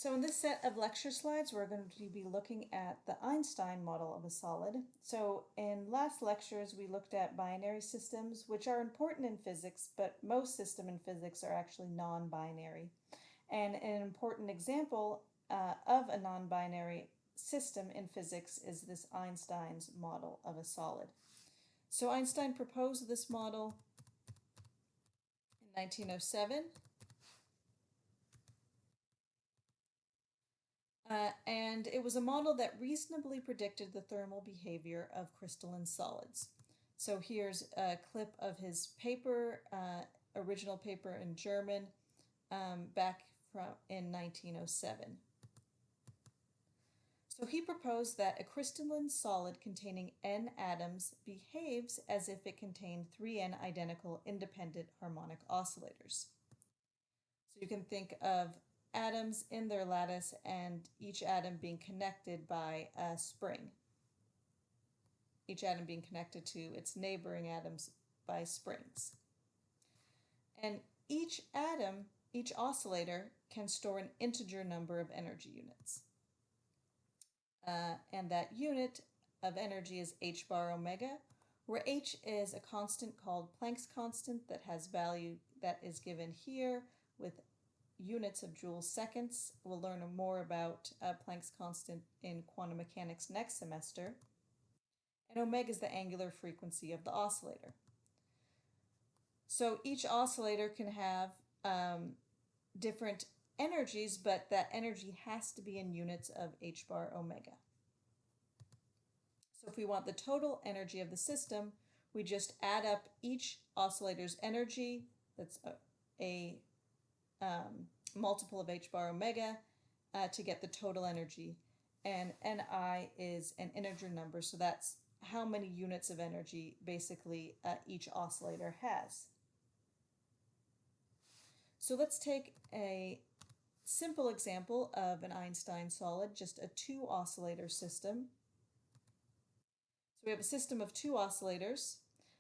So in this set of lecture slides, we're going to be looking at the Einstein model of a solid. So in last lectures, we looked at binary systems, which are important in physics, but most systems in physics are actually non-binary. And an important example of a non-binary system in physics is this Einstein's model of a solid. So Einstein proposed this model in 1907. And it was a model that reasonably predicted the thermal behavior of crystalline solids. So here's a clip of his paper, original paper in German, back in 1907. So he proposed that a crystalline solid containing n atoms behaves as if it contained 3n identical independent harmonic oscillators. So you can think of atoms in their lattice and each atom being connected by a spring. Each atom being connected to its neighboring atoms by springs. And each atom, each oscillator, can store an integer number of energy units. And that unit of energy is h bar omega, where h is a constant called Planck's constant that has value that is given here with units of joule seconds. We'll learn more about Planck's constant in quantum mechanics next semester. And omega is the angular frequency of the oscillator. So each oscillator can have different energies, but that energy has to be in units of h bar omega. So if we want the total energy of the system, we just add up each oscillator's energy, that's a multiple of h bar omega, to get the total energy. And Ni is an integer number, so that's how many units of energy basically each oscillator has. So let's take a simple example of an Einstein solid, just a 2-oscillator system. So we have a system of 2 oscillators.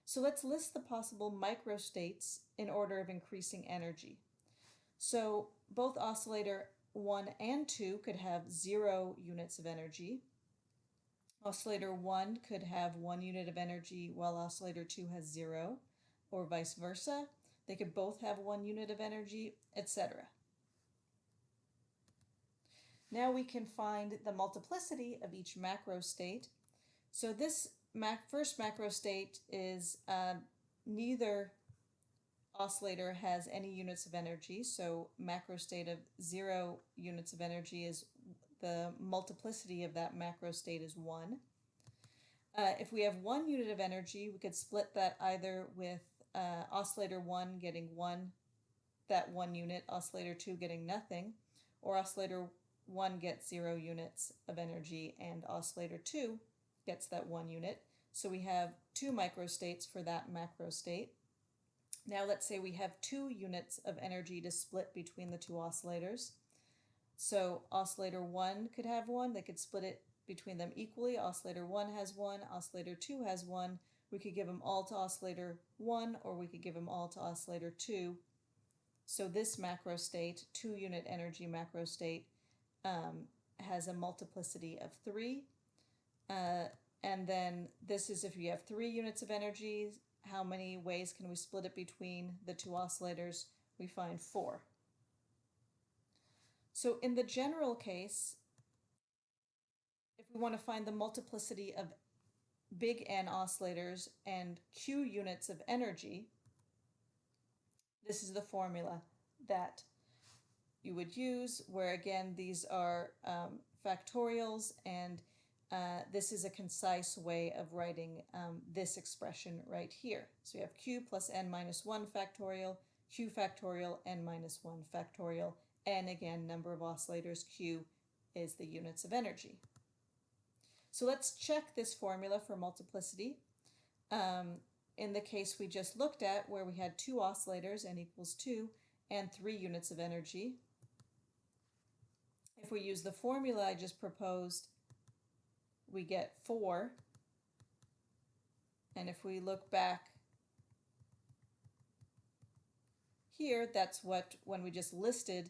So let's list the possible microstates in order of increasing energy. So both oscillator 1 and 2 could have 0 units of energy. Oscillator 1 could have 1 unit of energy while oscillator 2 has 0, or vice versa. They could both have 1 unit of energy, etc. Now we can find the multiplicity of each macro state. So this first macro state is neither oscillator has any units of energy, so macro state of 0 units of energy is the multiplicity of that macro state is 1. If we have 1 unit of energy, we could split that either with oscillator 1 getting that 1 unit, oscillator 2 getting nothing, or oscillator 1 gets 0 units of energy and oscillator 2 gets that 1 unit. So we have 2 microstates for that macro state. Now let's say we have 2 units of energy to split between the 2 oscillators. So oscillator 1 could have 1, they could split it between them equally. Oscillator 1 has 1, oscillator 2 has 1. We could give them all to oscillator 1, or we could give them all to oscillator 2. So this macro state, 2 unit energy macro state, has a multiplicity of 3. And then this is if you have 3 units of energy, how many ways can we split it between the 2 oscillators? We find 4. So in the general case, if we want to find the multiplicity of big N oscillators and Q units of energy, this is the formula that you would use, where again these are factorials, and this is a concise way of writing this expression right here. So we have Q plus N minus 1 factorial, Q factorial, N minus 1 factorial, and again, number of oscillators, Q is the units of energy. So let's check this formula for multiplicity. In the case we just looked at, where we had 2 oscillators, N equals 2, and 3 units of energy. If we use the formula I just proposed, we get 4. And if we look back here, that's what, when we just listed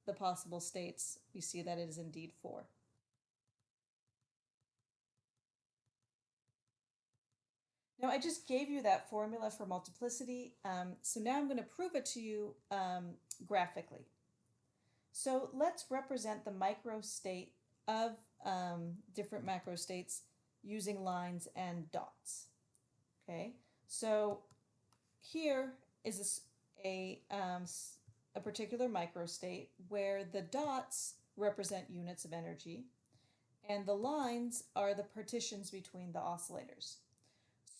the possible states, we see that it is indeed 4. Now, I just gave you that formula for multiplicity, so now I'm going to prove it to you graphically. So let's represent the microstate of different macrostates using lines and dots. Okay, so here is a particular microstate where the dots represent units of energy and the lines are the partitions between the oscillators.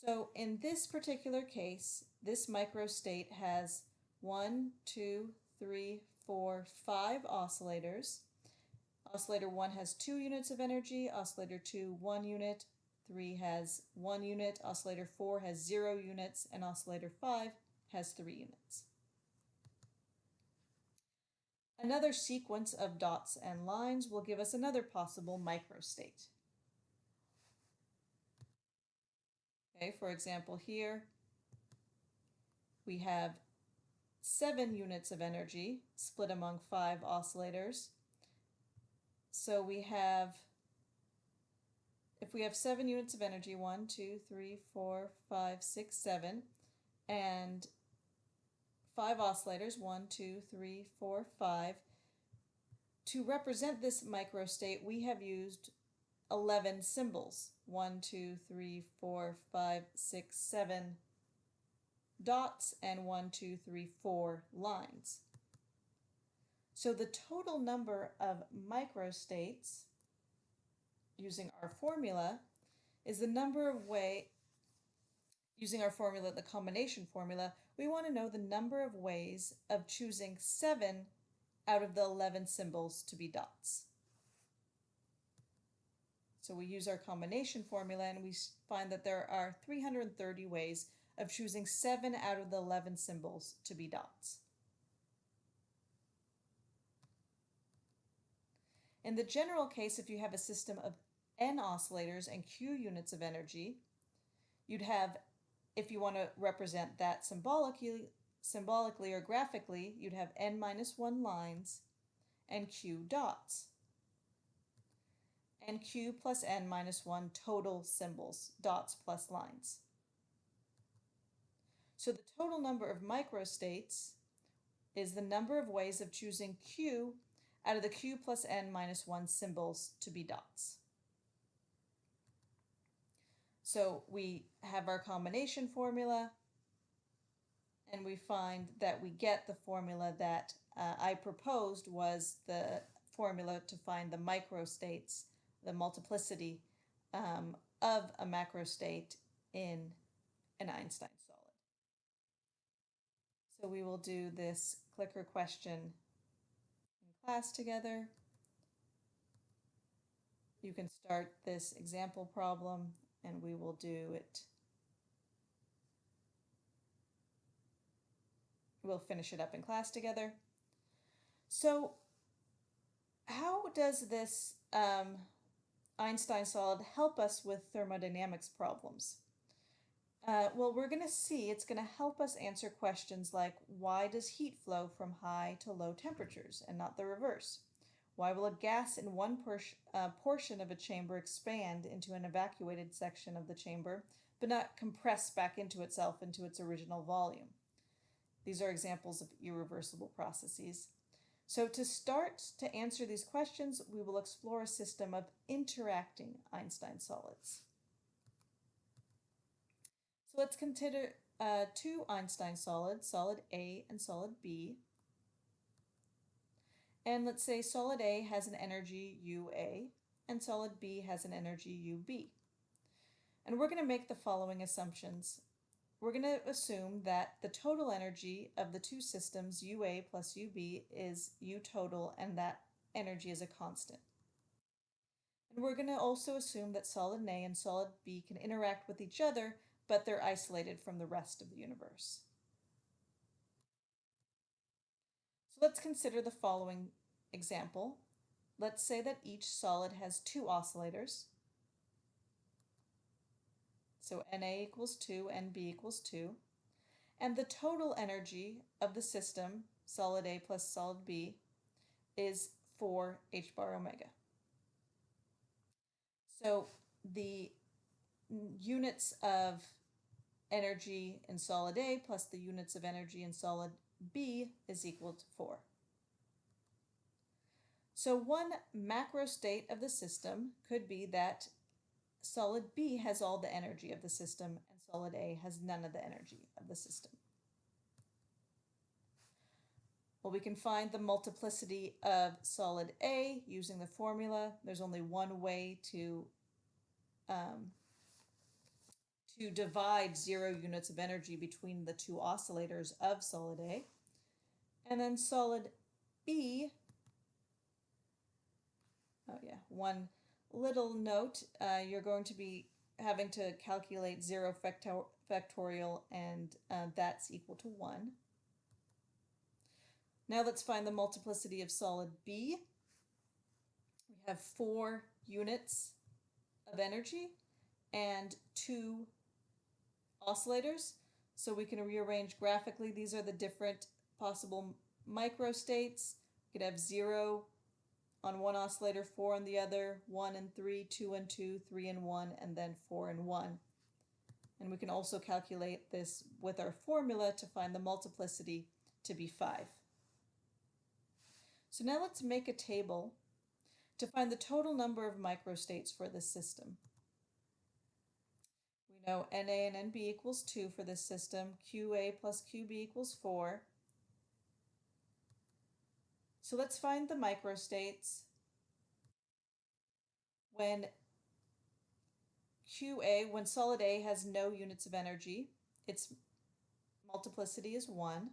So in this particular case, this microstate has 1, 2, 3, 4, 5 oscillators. Oscillator 1 has 2 units of energy, oscillator 2 1 unit, 3 has 1 unit, oscillator 4 has 0 units, and oscillator 5 has 3 units. Another sequence of dots and lines will give us another possible microstate. Okay, for example, here we have 7 units of energy split among 5 oscillators. So we have, if we have 7 units of energy, 1, 2, 3, 4, 5, 6, 7, and 5 oscillators, 1, 2, 3, 4, 5. To represent this microstate, we have used 11 symbols, 1, 2, 3, 4, 5, 6, 7 dots, and 1, 2, 3, 4 lines. So the total number of microstates using our formula is the number of using our formula, the combination formula, we want to know the number of ways of choosing 7 out of the 11 symbols to be dots. So we use our combination formula and we find that there are 330 ways of choosing 7 out of the 11 symbols to be dots. In the general case, if you have a system of n oscillators and q units of energy, you'd have, if you want to represent that symbolically or graphically, you'd have n minus 1 lines and q dots. And q plus n minus 1 total symbols, dots plus lines. So the total number of microstates is the number of ways of choosing q out of the q plus n minus 1 symbols to be dots. So we have our combination formula, and we find that we get the formula that I proposed was the formula to find the microstates, the multiplicity of a macrostate in an Einstein solid. So we will do this clicker question in class together. You can start this example problem and we will do it. We'll finish it up in class together. So how does this Einstein solid help us with thermodynamics problems? Well, we're going to see it's going to help us answer questions like, why does heat flow from high to low temperatures and not the reverse? Why will a gas in one portion of a chamber expand into an evacuated section of the chamber, but not compress back into itself into its original volume? These are examples of irreversible processes. So to start to answer these questions, we will explore a system of interacting Einstein solids. So let's consider 2 Einstein solids, solid A and solid B. And let's say solid A has an energy UA and solid B has an energy UB. And we're going to make the following assumptions. We're going to assume that the total energy of the two systems, UA plus UB, is U total, and that energy is a constant. And we're going to also assume that solid A and solid B can interact with each other, but they're isolated from the rest of the universe. So let's consider the following example. Let's say that each solid has 2 oscillators. So Na equals 2, Nb equals 2. And the total energy of the system, solid A plus solid B, is 4 h bar omega. So the units of energy in solid A plus the units of energy in solid B is equal to 4. So one macro state of the system could be that solid B has all the energy of the system and solid A has none of the energy of the system. Well, we can find the multiplicity of solid A using the formula. There's only one way to divide 0 units of energy between the two oscillators of solid A. And then solid B, oh yeah, one little note, you're going to be having to calculate 0 factorial, and that's equal to 1. Now let's find the multiplicity of solid B. We have 4 units of energy and 2 oscillators. So we can rearrange graphically. These are the different possible microstates. We could have 0 on one oscillator, 4 on the other, 1 and 3, 2 and 2, 3 and 1, and then 4 and 1. And we can also calculate this with our formula to find the multiplicity to be 5. So now let's make a table to find the total number of microstates for this system. We know NA and NB equals 2 for this system, QA plus QB equals 4. So let's find the microstates when when solid A has no units of energy, its multiplicity is 1.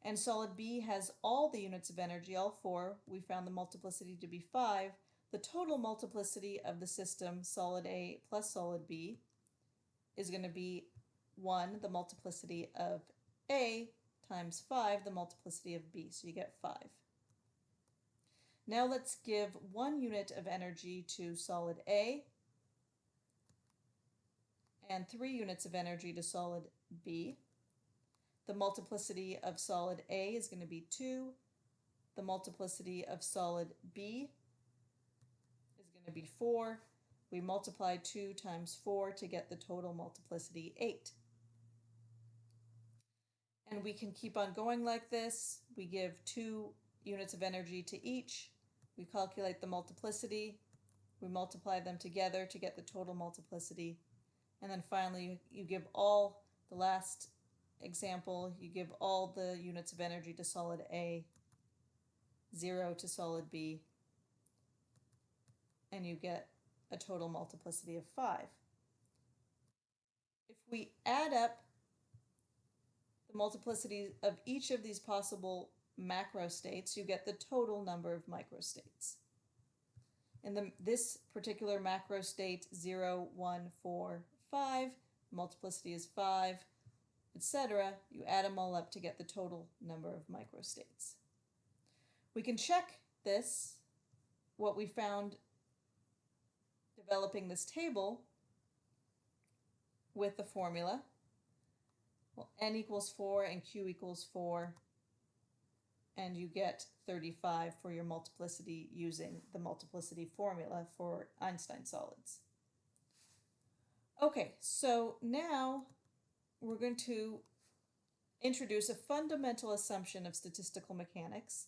And solid B has all the units of energy, all 4. We found the multiplicity to be 5. The total multiplicity of the system, solid A plus solid B, is going to be 1, the multiplicity of A, times 5, the multiplicity of B. So you get 5. Now let's give 1 unit of energy to solid A and 3 units of energy to solid B. The multiplicity of solid A is going to be 2. The multiplicity of solid B is going to be 4. We multiply 2 times 4 to get the total multiplicity 8. And we can keep on going like this. We give 2 units of energy to each. We calculate the multiplicity. We multiply them together to get the total multiplicity. And then finally, you give all, the last example, you give all the units of energy to solid A, 0 to solid B, and you get a total multiplicity of 5. If we add up the multiplicity of each of these possible macro states, you get the total number of microstates. In this particular macro state, 0, 1, 4, 5, multiplicity is 5, etc. You add them all up to get the total number of microstates. We can check this, what we found developing this table, with the formula. Well, N equals 4 and Q equals 4, and you get 35 for your multiplicity using the multiplicity formula for Einstein solids. Okay, so now we're going to introduce a fundamental assumption of statistical mechanics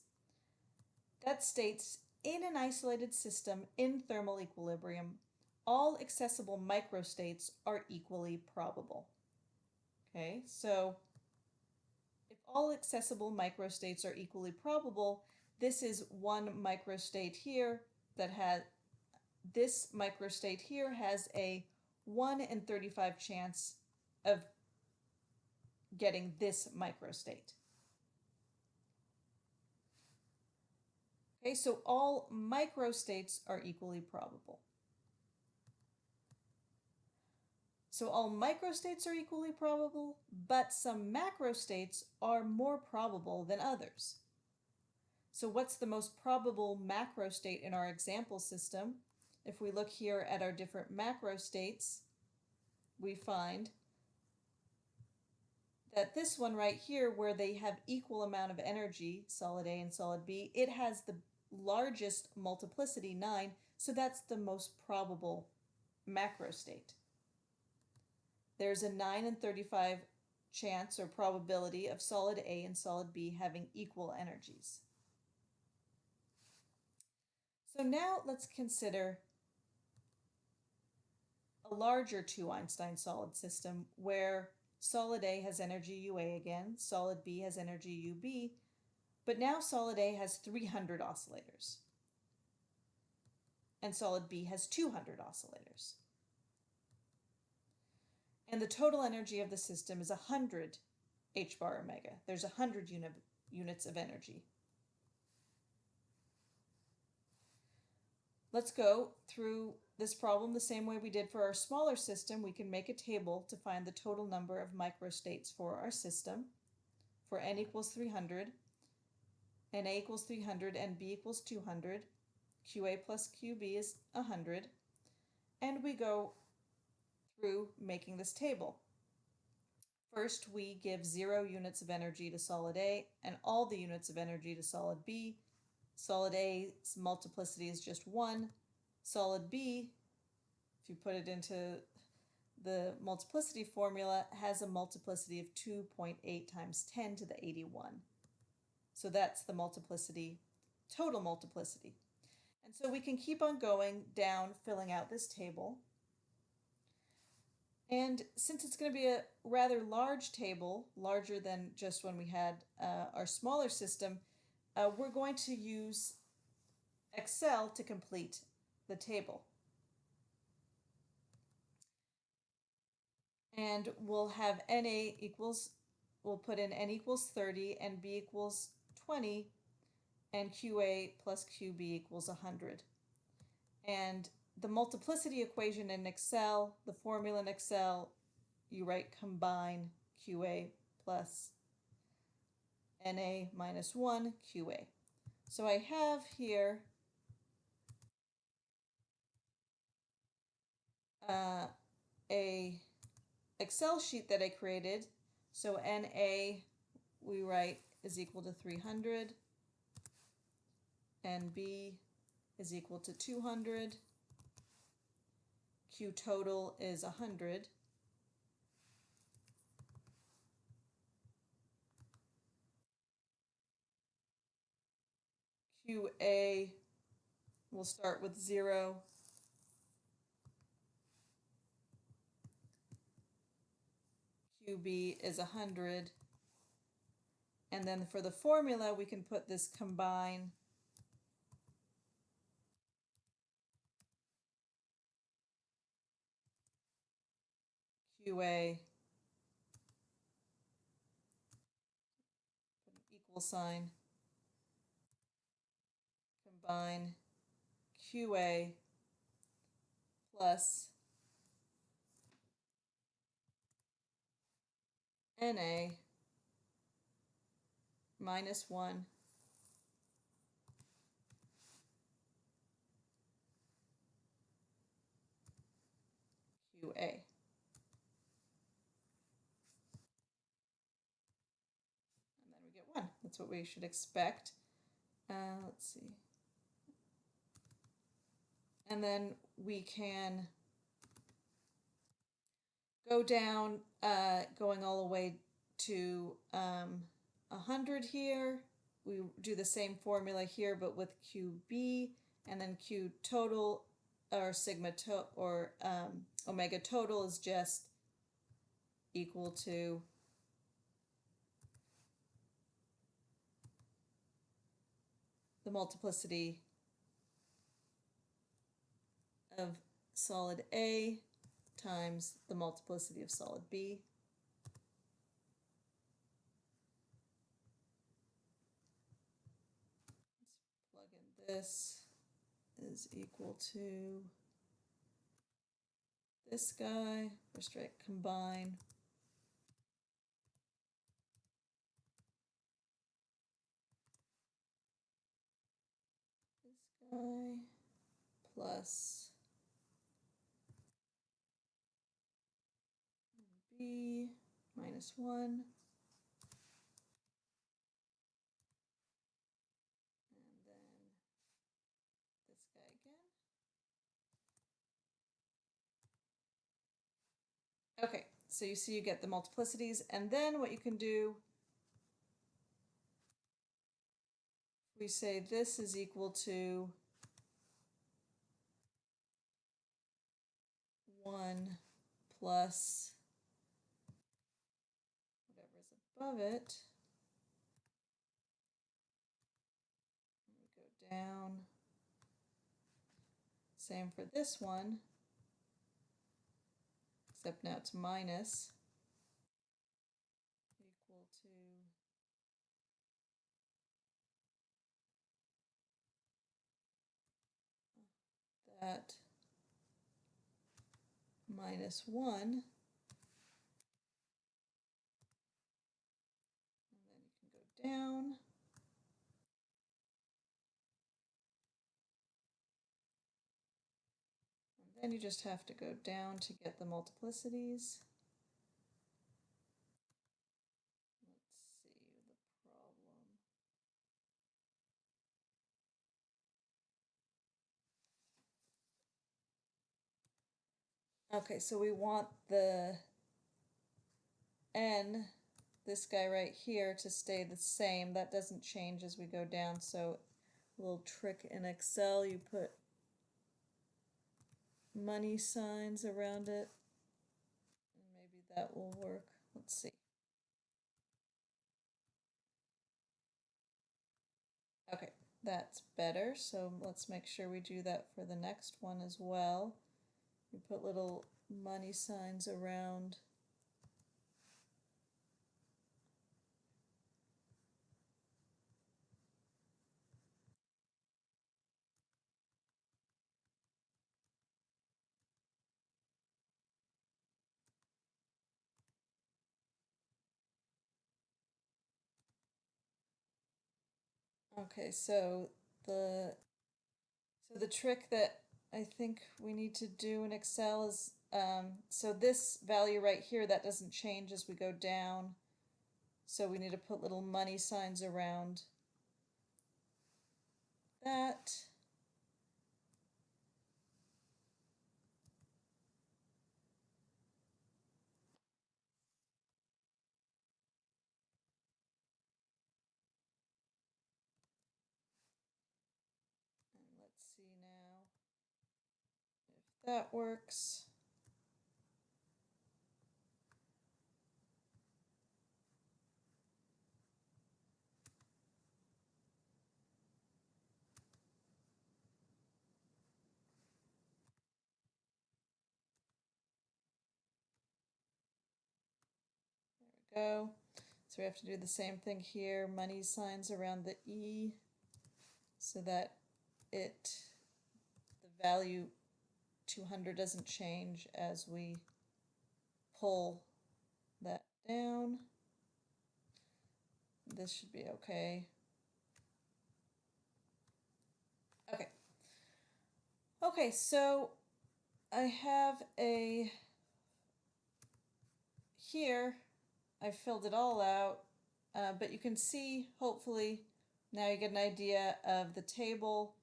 that states, in an isolated system in thermal equilibrium, all accessible microstates are equally probable. Okay, so if all accessible microstates are equally probable, this is one microstate here that has, this microstate here has a 1 in 35 chance of getting this microstate. Okay, so all microstates are equally probable. So all microstates are equally probable, but some macrostates are more probable than others. So what's the most probable macrostate in our example system? If we look here at our different macrostates, we find that this one right here, where they have equal amount of energy, solid A and solid B, it has the largest multiplicity, 9, so that's the most probable macro state. There's a 9 in 35 chance or probability of solid A and solid B having equal energies. So now let's consider a larger 2 Einstein solid system where solid A has energy UA again, solid B has energy UB, but now solid A has 300 oscillators and solid B has 200 oscillators. And the total energy of the system is 100 h bar omega. There's 100 units of energy. Let's go through this problem the same way we did for our smaller system. We can make a table to find the total number of microstates for our system. For n equals 300, and A equals 300, and B equals 200, QA plus QB is 100, and we go through making this table. First, we give 0 units of energy to solid A and all the units of energy to solid B. Solid A's multiplicity is just 1. Solid B, if you put it into the multiplicity formula, has a multiplicity of 2.8 times 10 to the 81. So that's the multiplicity, total multiplicity. And so we can keep on going down, filling out this table. And since it's going to be a rather large table, larger than just when we had our smaller system, we're going to use Excel to complete the table. And we'll have NA equals, we'll put in N equals 30 and B equals 20 and QA plus QB equals 100. And the multiplicity equation in Excel, the formula in Excel, you write combine QA plus NA minus 1 QA. So I have here a Excel sheet that I created. So NA we write is equal to 300, NB is equal to 200, Q total is 100, QA will start with 0, QB is 100, and then for the formula we can put this combine QA, put an equal sign, combine QA plus NA minus 1 QA. And then we get 1. That's what we should expect. Let's see. And then we can go down, going all the way to 100 here. We do the same formula here, but with QB, and then Q total, or sigma or omega total is just equal to the multiplicity of solid A times the multiplicity of solid B. Let's plug in this is equal to this guy. First write combine this guy plus B minus 1 So you see you get the multiplicities, and then what you can do, we say this is equal to 1 plus whatever's above it. We go down. Same for this one, except now it's minus, equal to that minus 1. And then you can go down. And then you just have to go down to get the multiplicities. Let's see the problem. Okay, so we want the n, this guy right here, to stay the same. That doesn't change as we go down, so a little trick in Excel, you put money signs around it, and maybe that will work. Let's see. Okay, that's better, so let's make sure we do that for the next one as well. We put little money signs around. Okay, so the trick that I think we need to do in Excel is, so this value right here, that doesn't change as we go down. So we need to put little money signs around that. And let's see now if that works. Go. So we have to do the same thing here, money signs around the E, so that the value 200 doesn't change as we pull that down. This should be okay. Okay. Okay, so I have here, I filled it all out, but you can see, hopefully, now you get an idea of the table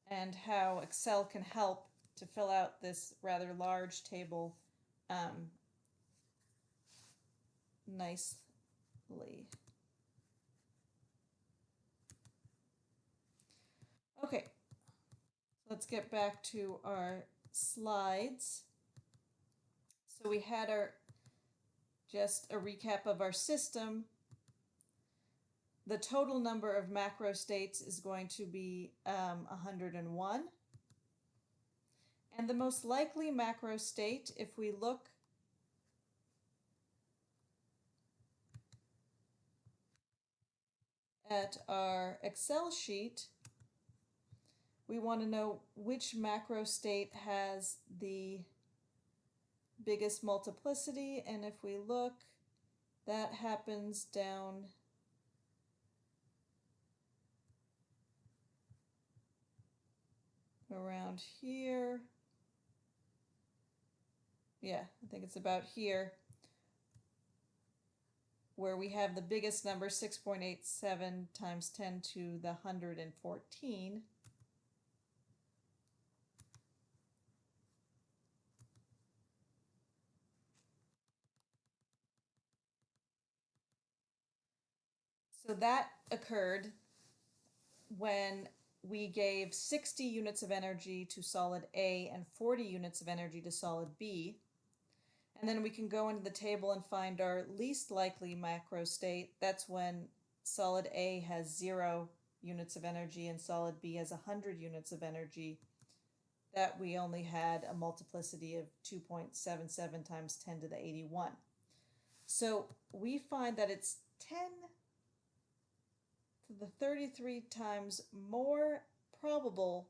and how Excel can help to fill out this rather large table nicely. Okay, let's get back to our slides. So we had just a recap of our system. The total number of macro states is going to be 101. And the most likely macro state, if we look at our Excel sheet, we want to know which macro state has the biggest multiplicity, and if we look, that happens down around here. Yeah, I think it's about here, where we have the biggest number, 6.87 times 10 to the 114. So that occurred when we gave 60 units of energy to solid A and 40 units of energy to solid B. And then we can go into the table and find our least likely macro state. That's when solid A has 0 units of energy and solid B has 100 units of energy. That we only had a multiplicity of 2.77 times 10 to the 81. So we find that it's 10 to the 33 times more probable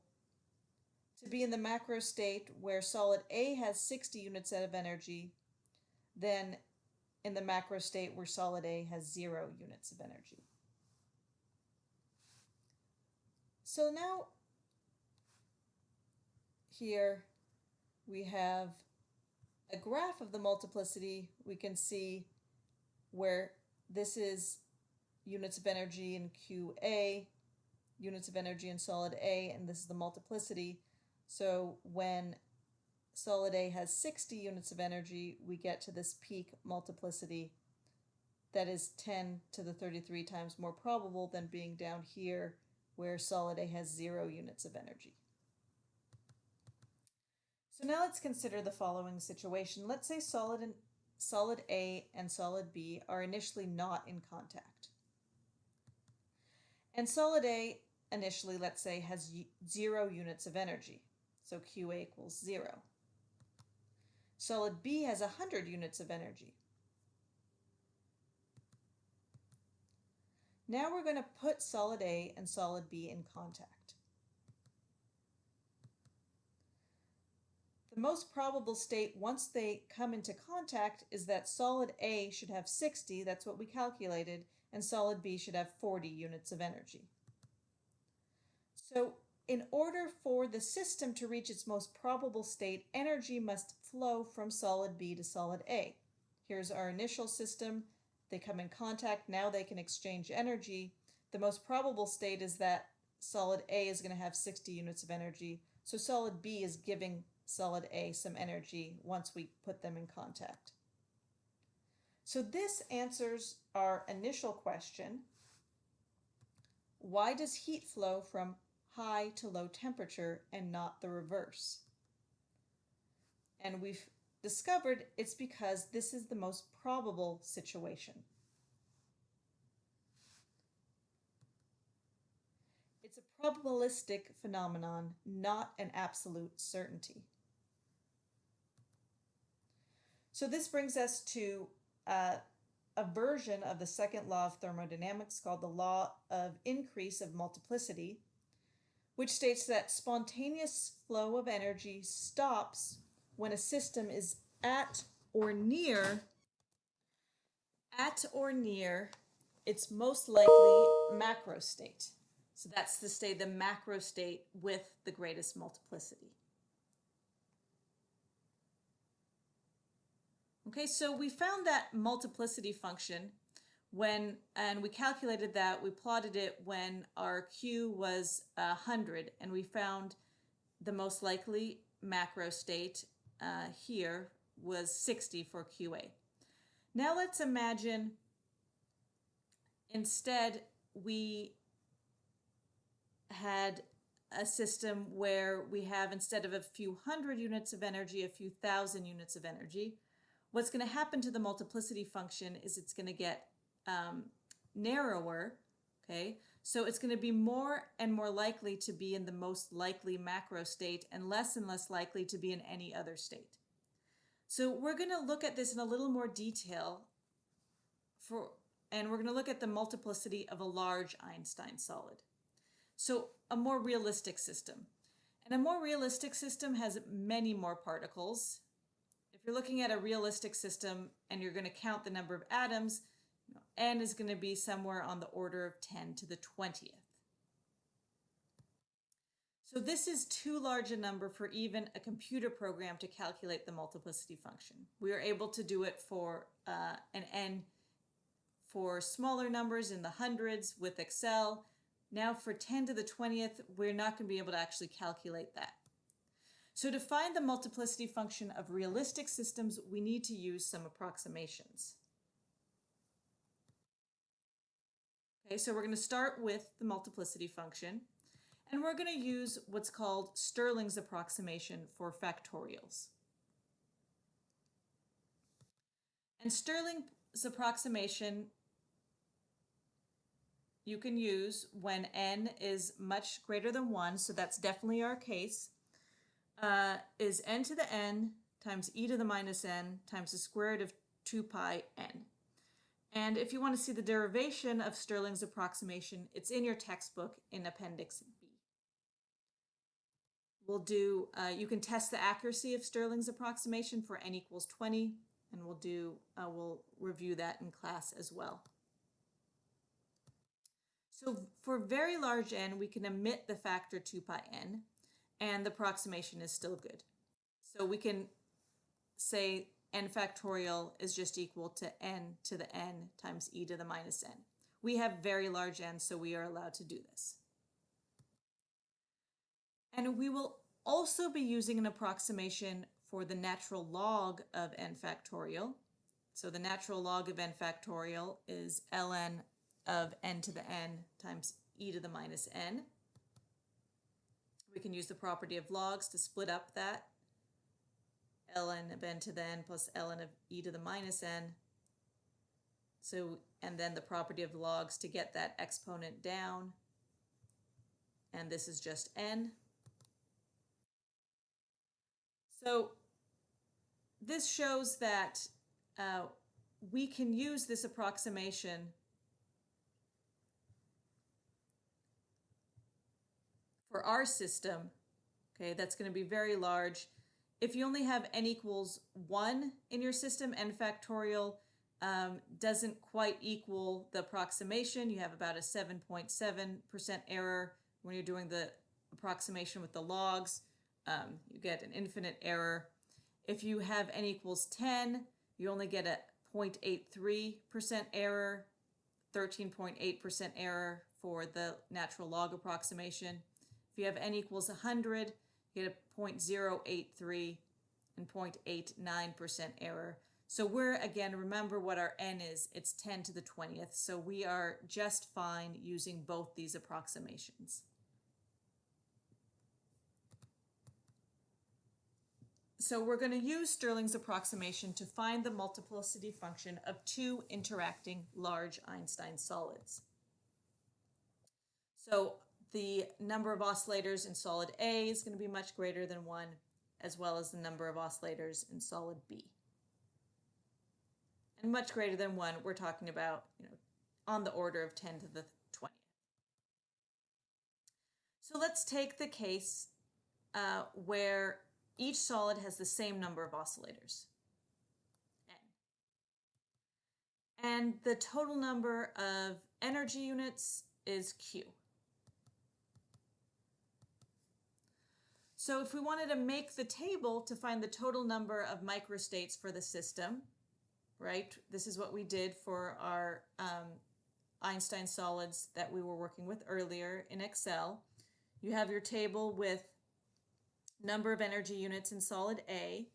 to be in the macro state where solid A has 60 units of energy than in the macro state where solid A has 0 units of energy. So now here we have a graph of the multiplicity. We can see where this is units of energy in QA, units of energy in solid A, and this is the multiplicity. So when solid A has 60 units of energy, we get to this peak multiplicity that is 10 to the 33 times more probable than being down here where solid A has 0 units of energy. So now let's consider the following situation. Let's say solid A and solid B are initially not in contact. And solid A initially, let's say, has 0 units of energy. So QA equals 0. Solid B has 100 units of energy. Now we're going to put solid A and solid B in contact. The most probable state once they come into contact is that solid A should have 60, that's what we calculated, and solid B should have 40 units of energy. So in order for the system to reach its most probable state, energy must flow from solid B to solid A. Here's our initial system. They come in contact, now they can exchange energy. The most probable state is that solid A is going to have 60 units of energy, so solid B is giving solid A some energy once we put them in contact. So this answers our initial question: why does heat flow from high to low temperature and not the reverse? And we've discovered it's because this is the most probable situation. It's a probabilistic phenomenon, not an absolute certainty. So this brings us to a version of the second law of thermodynamics called the law of increase of multiplicity, which states that spontaneous flow of energy stops when a system is at or near its most likely macro state. So that's the macro state with the greatest multiplicity. Okay, so we found that multiplicity function and we calculated that, we plotted it when our Q was 100, and we found the most likely macro state here was 60 for QA. Now let's imagine instead we had a system where we have, instead of a few hundred units of energy, a few thousand units of energy. What's going to happen to the multiplicity function is it's going to get narrower, okay? So it's going to be more and more likely to be in the most likely macro state and less likely to be in any other state. So we're going to look at this in a little more detail and we're going to look at the multiplicity of a large Einstein solid. So a more realistic system. And a more realistic system has many more particles. If you're looking at a realistic system and you're going to count the number of atoms, n is going to be somewhere on the order of 10 to the 20th. So this is too large a number for even a computer program to calculate the multiplicity function. We are able to do it for an n for smaller numbers in the hundreds with Excel. Now for 10 to the 20th, we're not going to be able to actually calculate that. So to find the multiplicity function of realistic systems, we need to use some approximations. Okay, so we're going to start with the multiplicity function, and we're going to use what's called Stirling's approximation for factorials. And Stirling's approximation you can use when n is much greater than 1, so that's definitely our case, is n to the n times e to the minus n times the square root of 2 pi n. And if you want to see the derivation of Stirling's approximation, it's in your textbook in Appendix B. We'll do, you can test the accuracy of Stirling's approximation for n equals 20, and we'll review that in class as well. So for very large n, we can omit the factor 2 pi n, and the approximation is still good. So we can say n factorial is just equal to n to the n times e to the minus n. We have very large n, so we are allowed to do this. And we will also be using an approximation for the natural log of n factorial. So the natural log of n factorial is ln of n to the n times e to the minus n. We can use the property of logs to split up that ln of n to the n plus ln of e to the minus n. So, and then the property of logs to get that exponent down. And this is just n. So this shows that we can use this approximation for our system, okay, that's going to be very large. If you only have n equals 1 in your system, n factorial doesn't quite equal the approximation. You have about a 7.7% error when you're doing the approximation with the logs. You get an infinite error. If you have n equals 10, you only get a 0.83% error, 13.8% error for the natural log approximation. If you have n equals 100, you get a 0.083 and 0.89% error. So we're, again, remember what our n is. It's 10 to the 20th. So we are just fine using both these approximations. So we're going to use Stirling's approximation to find the multiplicity function of two interacting large Einstein solids. So the number of oscillators in solid A is going to be much greater than 1, as well as the number of oscillators in solid B. And much greater than 1, we're talking about, on the order of 10 to the 20th. So let's take the case where each solid has the same number of oscillators, n. And the total number of energy units is Q. So if we wanted to make the table to find the total number of microstates for the system, right, this is what we did for our Einstein solids that we were working with earlier in Excel. You have your table with number of energy units in solid A,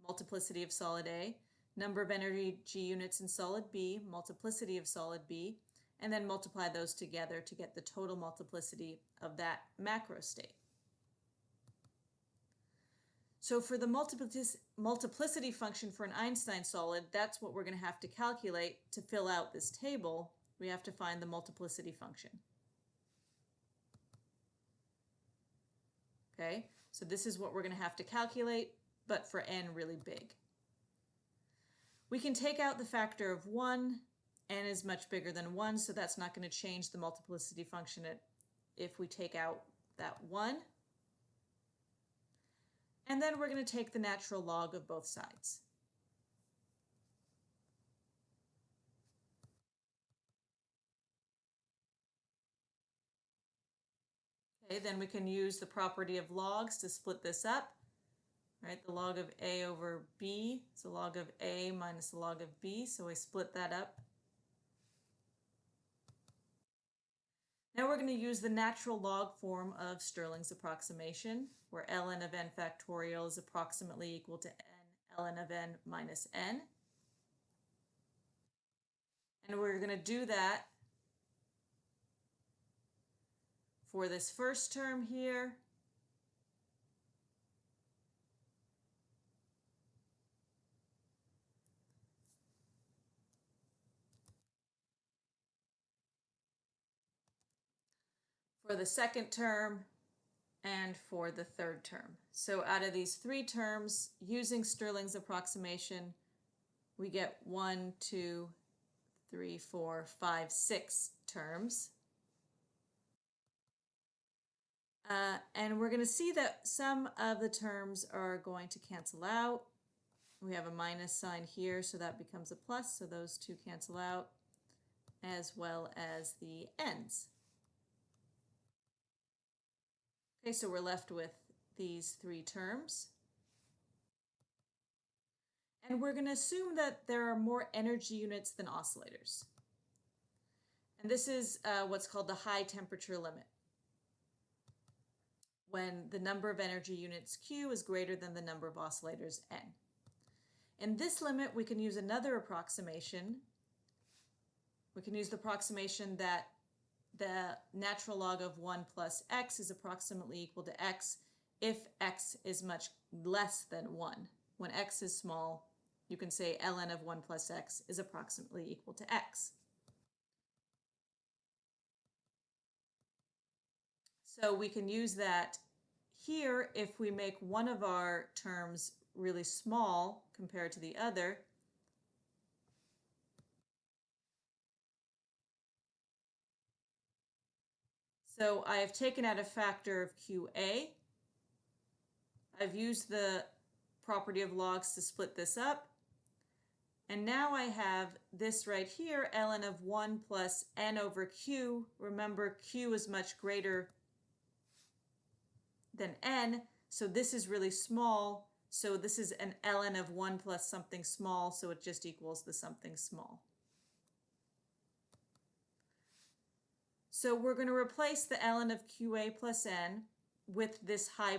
multiplicity of solid A, number of energy units in solid B, multiplicity of solid B, and then multiply those together to get the total multiplicity of that macro state. So for the multiplicity function for an Einstein solid, that's what we're going to have to calculate to fill out this table. We have to find the multiplicity function. Okay, so this is what we're going to have to calculate, but for n really big. We can take out the factor of 1. N is much bigger than 1, so that's not going to change the multiplicity function if we take out that 1. And then we're going to take the natural log of both sides. Okay, then we can use the property of logs to split this up. Right, the log of A over B is the log of A minus the log of B, so we split that up. Now we're going to use the natural log form of Stirling's approximation, where ln of n factorial is approximately equal to n ln of n minus n. And we're going to do that for this first term here, for the second term, and for the third term. So out of these three terms, using Stirling's approximation, we get 1, 2, 3, 4, 5, 6 terms. And we're going to see that some of the terms are going to cancel out. We have a minus sign here, so that becomes a plus, so those two cancel out, as well as the ends. Okay, so we're left with these three terms. And we're going to assume that there are more energy units than oscillators. And this is what's called the high temperature limit, when the number of energy units Q is greater than the number of oscillators N. In this limit, we can use another approximation. We can use the approximation that the natural log of 1 plus x is approximately equal to x if x is much less than 1. When x is small, you can say ln of 1 plus x is approximately equal to x. So we can use that here if we make one of our terms really small compared to the other. So I have taken out a factor of QA. I've used the property of logs to split this up. And now I have this right here, ln of 1 plus n over q. Remember, q is much greater than n, so this is really small. So this is an ln of 1 plus something small, so it just equals the something small. So we're going to replace the ln of QA plus n with this high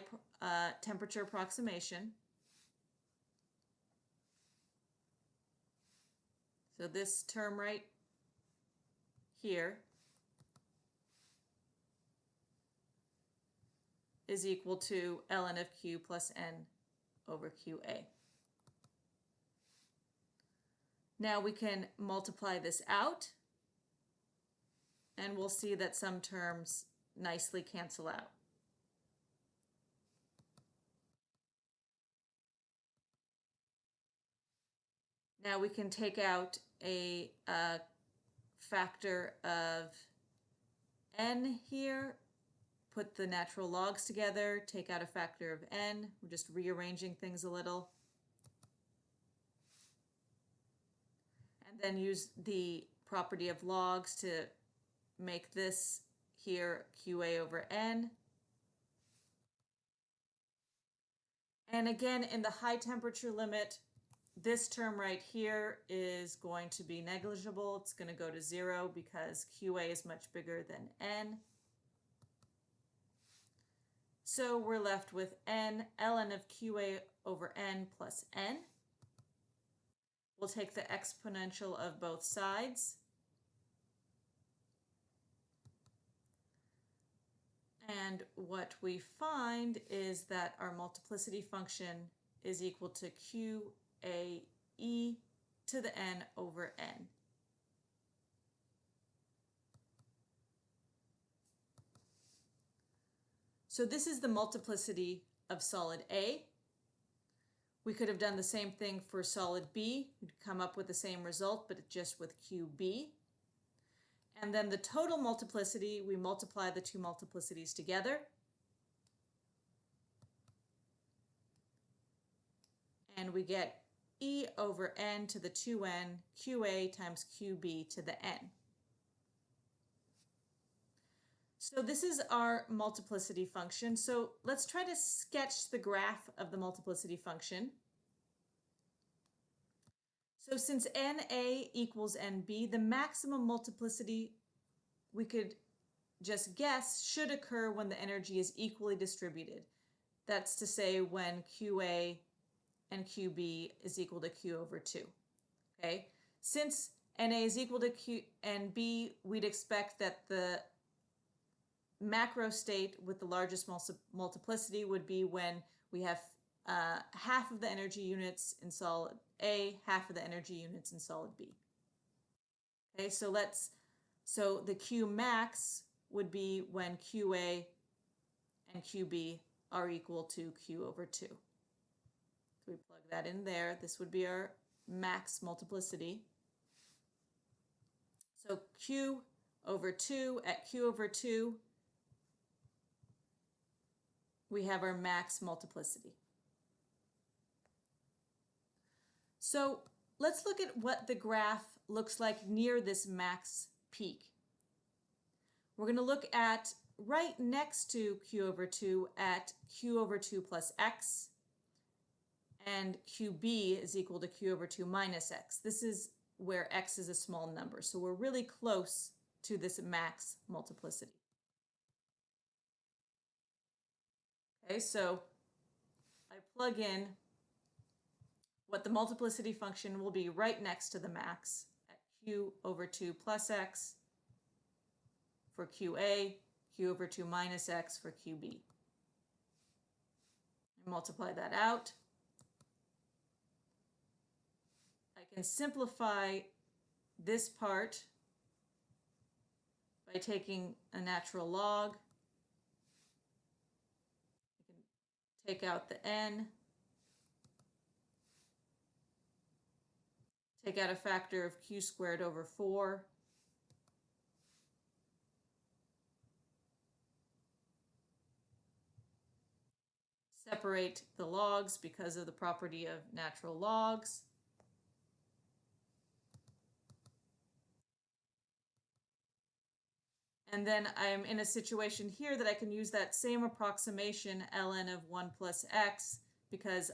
temperature approximation. So this term right here is equal to ln of Q plus n over QA. Now we can multiply this out, and we'll see that some terms nicely cancel out. Now we can take out a factor of n here, put the natural logs together, take out a factor of n. We're just rearranging things a little. And then use the property of logs to make this here QA over n. And again, in the high temperature limit, this term right here is going to be negligible. It's going to go to 0 because QA is much bigger than n. So we're left with n, ln of QA over n plus n. We'll take the exponential of both sides. And what we find is that our multiplicity function is equal to QAE to the n over n. So this is the multiplicity of solid A. We could have done the same thing for solid B. We'd come up with the same result, but just with QB. And then the total multiplicity, we multiply the two multiplicities together. And we get E over n to the 2n, QA times QB to the n. So this is our multiplicity function. So let's try to sketch the graph of the multiplicity function. So since NA equals NB, the maximum multiplicity, we could just guess, should occur when the energy is equally distributed. That's to say when QA and QB is equal to Q over 2. Okay? Since NA is equal to Q and B, we'd expect that the macro state with the largest multiplicity would be when we have half of the energy units in solid A, half of the energy units in solid B. Okay, so the Q max would be when QA and QB are equal to Q over 2. So we plug that in there. This would be our max multiplicity. So Q over 2, at Q over 2, we have our max multiplicity. So let's look at what the graph looks like near this max peak. We're going to look at right next to Q over 2 at Q over 2 plus X, and QB is equal to Q over 2 minus X. This is where X is a small number, so we're really close to this max multiplicity. Okay, so I plug in what the multiplicity function will be right next to the max at Q over 2 plus X for QA, Q over 2 minus X for QB. I multiply that out. I can simplify this part by taking a natural log. I can take out the n, take out a factor of q squared over 4. Separate the logs because of the property of natural logs. And then I'm in a situation here that I can use that same approximation ln of 1 plus x, because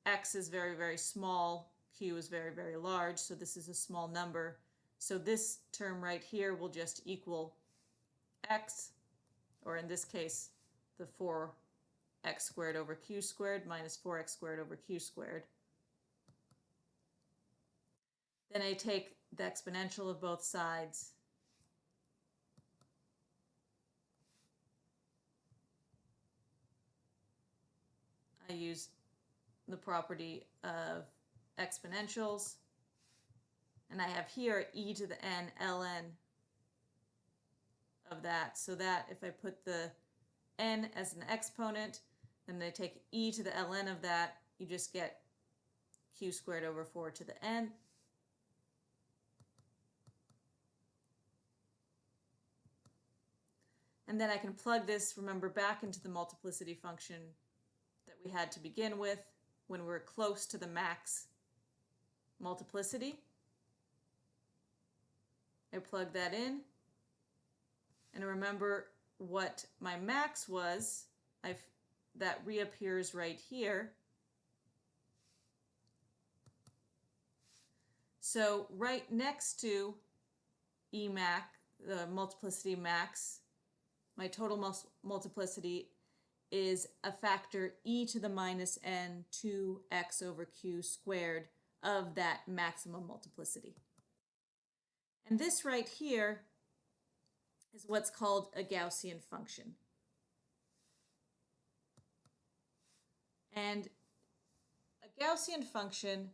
x is very, very small, q is very, very large, so this is a small number. So this term right here will just equal x, or in this case, the 4x squared over q squared minus 4x squared over q squared. Then I take the exponential of both sides. I use the property of exponentials, and I have here e to the n ln of that, so that if I put the n as an exponent, then I take e to the ln of that, you just get q squared over 4 to the n. And then I can plug this, remember, back into the multiplicity function that we had to begin with when we're close to the max multiplicity. I plug that in, and remember what my max was, that reappears right here. So right next to Emax, the multiplicity max, my total multiplicity is a factor e to the minus n 2x over q squared of that maximum multiplicity. And this right here is what's called a Gaussian function. And a Gaussian function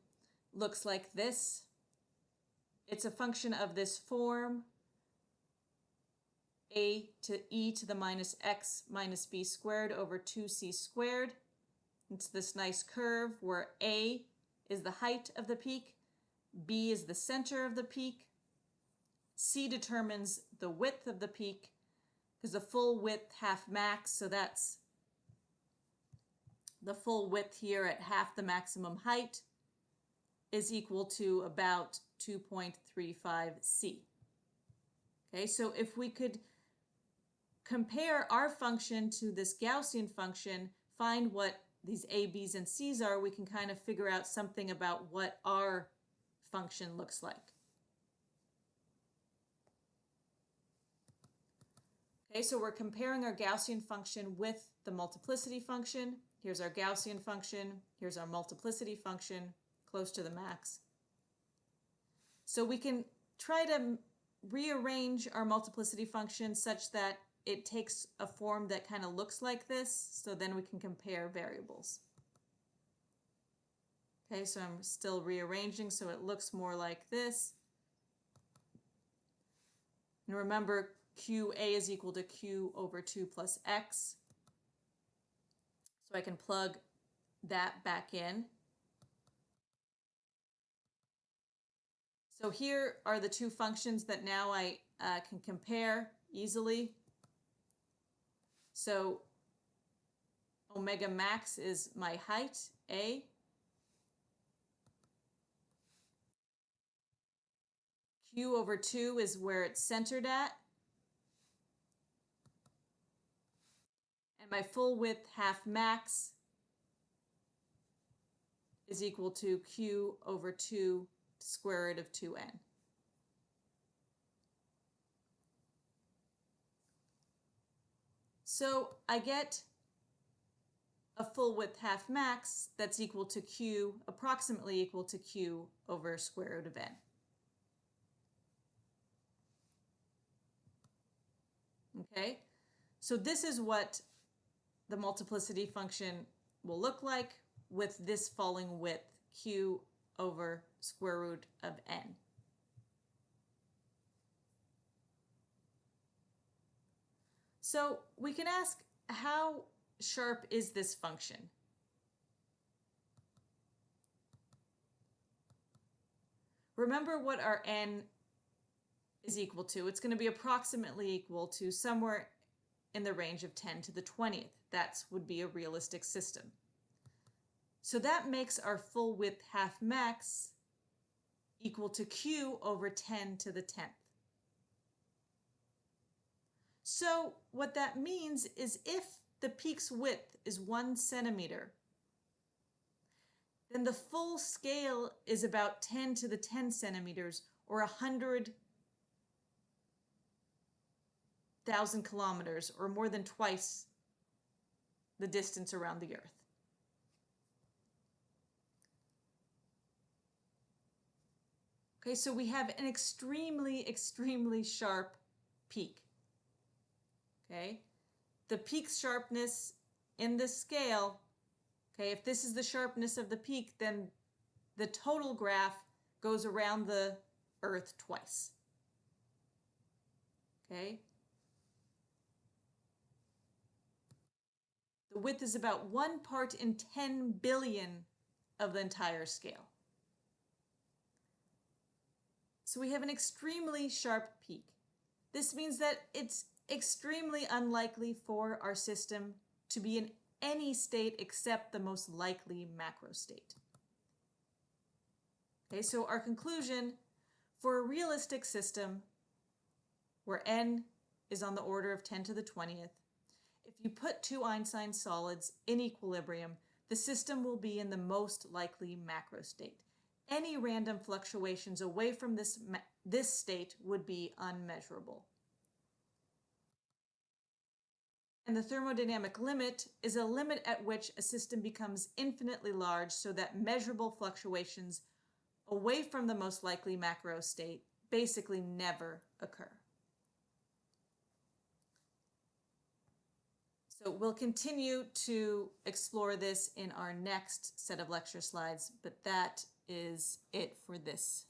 looks like this. It's a function of this form, a to e to the minus x minus b squared over 2c squared. It's this nice curve where a is the height of the peak, b is the center of the peak, c determines the width of the peak, because the full width half max, so that's the full width here at half the maximum height is equal to about 2.35 c. Okay, so if we could compare our function to this Gaussian function, find what these a, b's, and c's are, we can kind of figure out something about what our function looks like. Okay, so we're comparing our Gaussian function with the multiplicity function. Here's our Gaussian function. Here's our multiplicity function, close to the max. So we can try to rearrange our multiplicity function such that it takes a form that kind of looks like this, so then we can compare variables. Okay, so I'm still rearranging so it looks more like this. And remember, QA is equal to Q over 2 plus X. So I can plug that back in. So here are the two functions that now I can compare easily. So omega max is my height, A. Q over 2 is where it's centered at. And my full width half max is equal to Q over 2 square root of 2n. So I get a full width half max that's equal to Q, approximately equal to Q over square root of n. Okay, so this is what the multiplicity function will look like with this falling width, Q over square root of n. So we can ask, how sharp is this function? Remember what our n is equal to. It's going to be approximately equal to somewhere in the range of 10 to the 20th. That would be a realistic system. So that makes our full width half max equal to Q over 10 to the 10th. So what that means is if the peak's width is 1 centimeter, then the full scale is about 10 to the 10 centimeters, or 100,000 kilometers, or more than twice the distance around the Earth. Okay, so we have an extremely, extremely sharp peak. Okay, the peak sharpness in the scale, okay, if this is the sharpness of the peak, then the total graph goes around the Earth twice. Okay, the width is about 1 part in 10 billion of the entire scale. So we have an extremely sharp peak. This means that it's extremely unlikely for our system to be in any state except the most likely macro state. Okay, so our conclusion, for a realistic system where n is on the order of 10 to the 20th, if you put two Einstein solids in equilibrium, the system will be in the most likely macro state. Any random fluctuations away from this state would be unmeasurable. And the thermodynamic limit is a limit at which a system becomes infinitely large so that measurable fluctuations away from the most likely macro state basically never occur. So we'll continue to explore this in our next set of lecture slides, but that is it for this